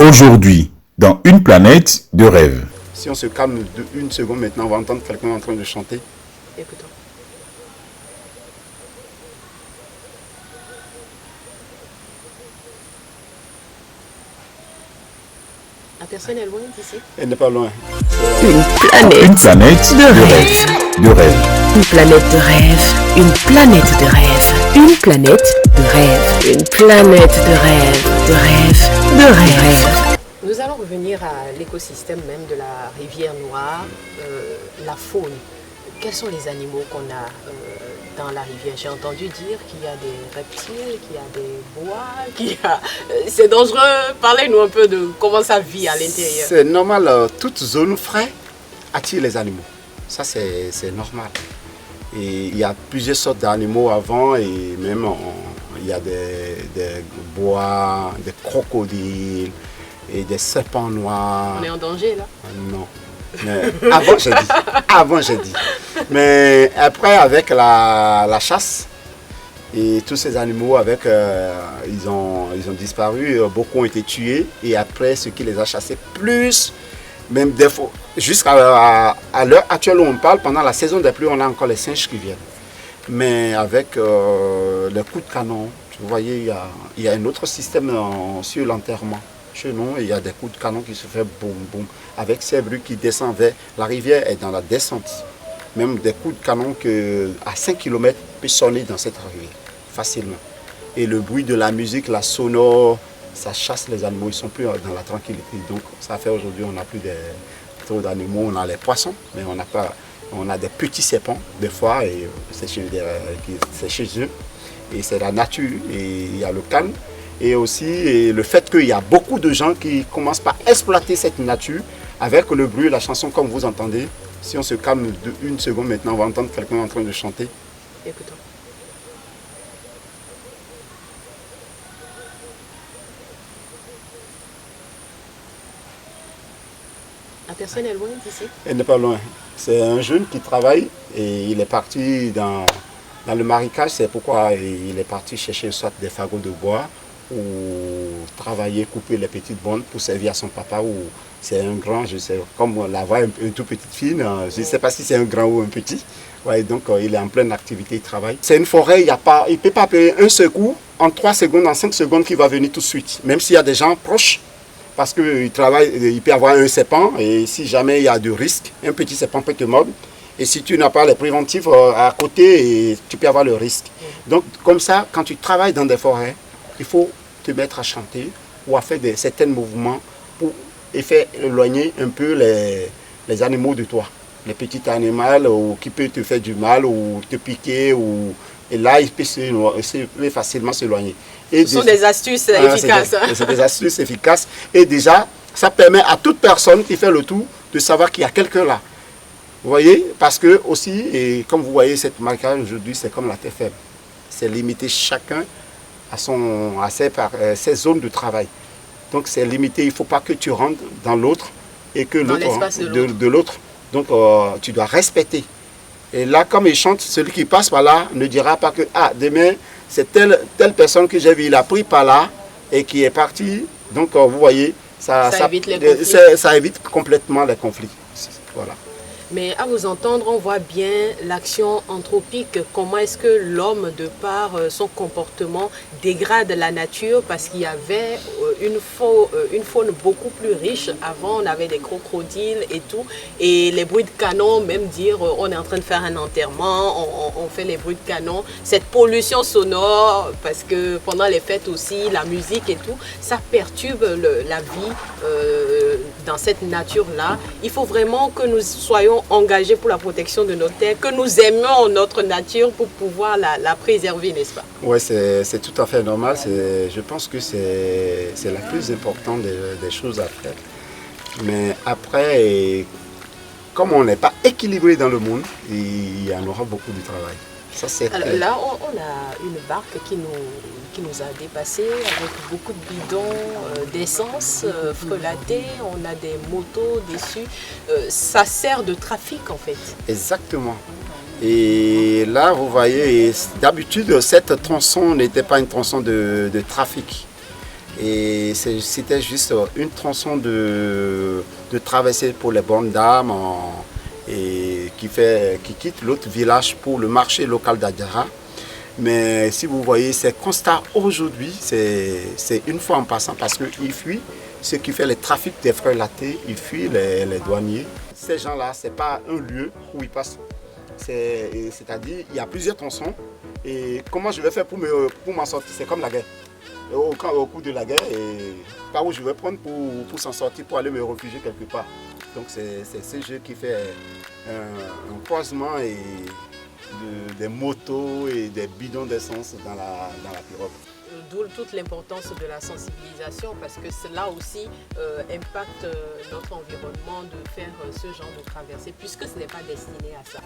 Aujourd'hui, dans une planète de rêve. Si on se calme une seconde maintenant, on va entendre quelqu'un en train de chanter. Écoutons. La personne est loin d'ici. Elle n'est pas loin. Une planète de rêve. De rêve. Une planète de rêve. Une planète de rêve. Une planète de rêve. Une planète de rêve. De rêve. De rêve. Nous allons revenir à l'écosystème même de la rivière Noire, la faune. Quels sont les animaux qu'on a dans la rivière? J'ai entendu dire qu'il y a des reptiles, qu'il y a des bois, c'est dangereux. Parlez-nous un peu de comment ça vit à l'intérieur. C'est normal, toute zone fraîche attire les animaux. Ça, c'est normal. Et il y a plusieurs sortes d'animaux avant et même il y a des bois, des crocodiles et des serpents noirs. On est en danger là? Non. Mais avant j'ai dit. Mais après avec la chasse et tous ces animaux ils ont disparu, beaucoup ont été tués et après ce qui les a chassés plus, même des fois, jusqu'à l'heure actuelle où on parle, pendant la saison des pluies, on a encore les singes qui viennent. Mais avec les coups de canon, vous voyez, il y a un autre système sur l'enterrement. Chez nous, il y a des coups de canon qui se font boum boum. Avec ces bruits qui descendent vers la rivière est dans la descente. Même des coups de canon à 5 km peuvent sonner dans cette rivière facilement. Et le bruit de la musique, la sonore, ça chasse les animaux. Ils ne sont plus dans la tranquillité. Donc ça fait aujourd'hui, on n'a plus trop d'animaux. On a les poissons, mais on a des petits serpents des fois. Et c'est chez eux. Et c'est la nature. Et il y a le calme. Et aussi le fait qu'il y a beaucoup de gens qui commencent par exploiter cette nature avec le bruit, la chanson comme vous entendez. Si on se calme une seconde maintenant, on va entendre quelqu'un en train de chanter. Écoutons. La personne est loin d'ici? Elle n'est pas loin. C'est un jeune qui travaille et il est parti dans le marécage. C'est pourquoi il est parti chercher soit des fagots de bois ou travailler, couper les petites bandes pour servir à son papa ou c'est un grand, je sais, comme la voix une toute petite fille, je ne sais pas si c'est un grand ou un petit. Ouais, donc il est en pleine activité, il travaille. C'est une forêt, il ne peut pas payer un secours en 3 secondes, en 5 secondes qu'il va venir tout de suite. Même s'il y a des gens proches, parce qu'il travaille, il peut y avoir un serpent et si jamais il y a de risque, un petit serpent peut te mordre. Et si tu n'as pas les préventifs à côté, tu peux avoir le risque. Donc comme ça, quand tu travailles dans des forêts, il faut te mettre à chanter ou à faire certains mouvements pour faire éloigner un peu les animaux de toi. Les petits animaux qui peuvent te faire du mal ou te piquer. Et là, ils peuvent facilement s'éloigner. Ce sont des astuces efficaces. C'est des astuces efficaces. Et déjà, ça permet à toute personne qui fait le tour de savoir qu'il y a quelqu'un là. Vous voyez? Parce que aussi, et comme vous voyez, cette marécage aujourd'hui, c'est comme la terre ferme. C'est limité chacun à ses zones de travail. Donc c'est limité, il ne faut pas que tu rentres dans l'autre et que l'autre de l'autre. Donc tu dois respecter. Et là, comme il chante, celui qui passe par là ne dira pas que demain, c'est telle personne que j'ai vue, il a pris par là et qui est parti. Donc vous voyez, ça évite les conflits. Ça évite complètement les conflits. Voilà. Mais à vous entendre, on voit bien l'action anthropique. Comment est-ce que l'homme, de par son comportement, dégrade la nature? Parce qu'il y avait une faune beaucoup plus riche. Avant, on avait des crocodiles et tout. Et les bruits de canon, même dire on est en train de faire un enterrement, on fait les bruits de canon. Cette pollution sonore, parce que pendant les fêtes aussi, la musique et tout, ça perturbe la vie dans cette nature-là. Il faut vraiment que nous soyons engagés pour la protection de nos terres, que nous aimions notre nature pour pouvoir la préserver, n'est-ce pas? Oui, c'est tout à fait normal. Je pense que c'est la plus importante des choses à faire. Mais après, comme on n'est pas équilibré dans le monde, il y en aura beaucoup de travail. Ça, alors, là, on a une barque qui nous a dépassés avec beaucoup de bidons d'essence frelatés. On a des motos dessus. Ça sert de trafic en fait. Exactement. Et là, vous voyez, d'habitude, cette tronçon n'était pas une tronçon de trafic. Et c'était juste une tronçon de traversée pour les bonnes dames et qui quitte l'autre village pour le marché local d'Adjara. Mais si vous voyez, ces constats aujourd'hui, c'est une fois en passant parce qu'ils fuient. Ce qui fait le trafic des frères latés, ils fuient les douaniers. Ces gens-là, ce n'est pas un lieu où ils passent. C'est-à-dire, il y a plusieurs tronçons. Et comment je vais faire pour m'en sortir? C'est comme la guerre. Au cours de la guerre, et par où je vais prendre pour s'en sortir, pour aller me réfugier quelque part. Donc c'est ce jeu qui fait un croisement des motos et des bidons d'essence dans la pirogue. D'où toute l'importance de la sensibilisation parce que cela aussi impacte notre environnement de faire ce genre de traversée puisque ce n'est pas destiné à ça.